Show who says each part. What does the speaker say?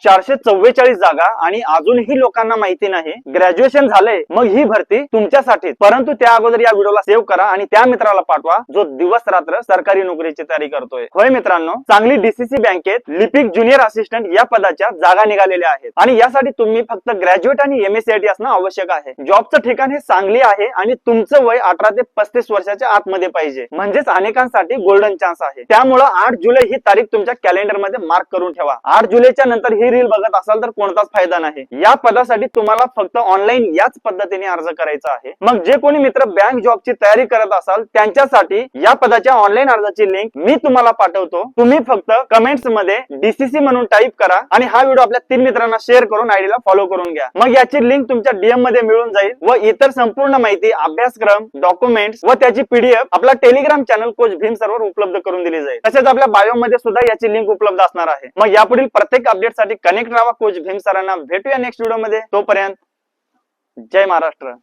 Speaker 1: 444 जागा आणि अजूनही लोकांना माहिती नाही. ग्रॅज्युएशन झालंय मग ही भरती तुमच्यासाठी. परंतु त्या अगोदर या व्हिडिओला सेव्ह करा आणि त्या मित्राला पाठवा जो दिवस रात्र सरकारी नोकरीची तयारी करतोय. होय मित्रांनो, सांगली डीसीसी बँकेत लिपिक ज्युनियर असिस्टंट या पदाच्या जागा निघालेल्या आहेत आणि यासाठी तुम्ही फक्त ग्रॅज्युएट आणि MSCIT असणं आवश्यक आहे. जॉबचं ठिकाण हे सांगली आहे आणि तुमचं वय 18 ते 35 वर्षाच्या आतमध्ये पाहिजे. म्हणजेच अनेकांसाठी गोल्डन चान्स आहे. त्यामुळे 8 जुलै ही तारीख तुमच्या कॅलेंडर मध्ये मार्क करून ठेवा. 8 जुलैच्या नंतर ही रील बघत असाल तर कोणताच फायदा नाही. या पदासाठी तुम्हाला फक्त ऑनलाईन याच पद्धतीने अर्ज करायचा आहे. मग जे कोणी मित्र बँक जॉबची तयारी करत असाल त्यांच्यासाठी या पदाच्या ऑनलाईन अर्जाची लिंक मी तुम्हाला पाठवतो. तुम्ही फक्त कमेंट्स मध्ये DCC म्हणून टाईप करा आणि हा व्हिडिओ आपल्या 3 मित्रांना शेअर करून आयडीला फॉलो करून घ्या. मग याची लिंक तुमच्या DM मध्ये मिळून जाईल व इतर संपूर्ण माहिती, अभ्यासक्रम, डॉक्युमेंट्स व त्याची PDF आपला Telegram channel coach Bhim server उपलब्ध करून दिली जाईल. तसेच आपल्या बायो मध्ये सुद्धा याची लिंक उपलब्ध असणार आहे. मग यापुढील प्रत्येक अपडेट साठी कनेक्ट राहा कोच भीम सरांना. भेटूया नेक्स्ट व्हिडिओ मध्ये. तोपर्यंत जय महाराष्ट्र.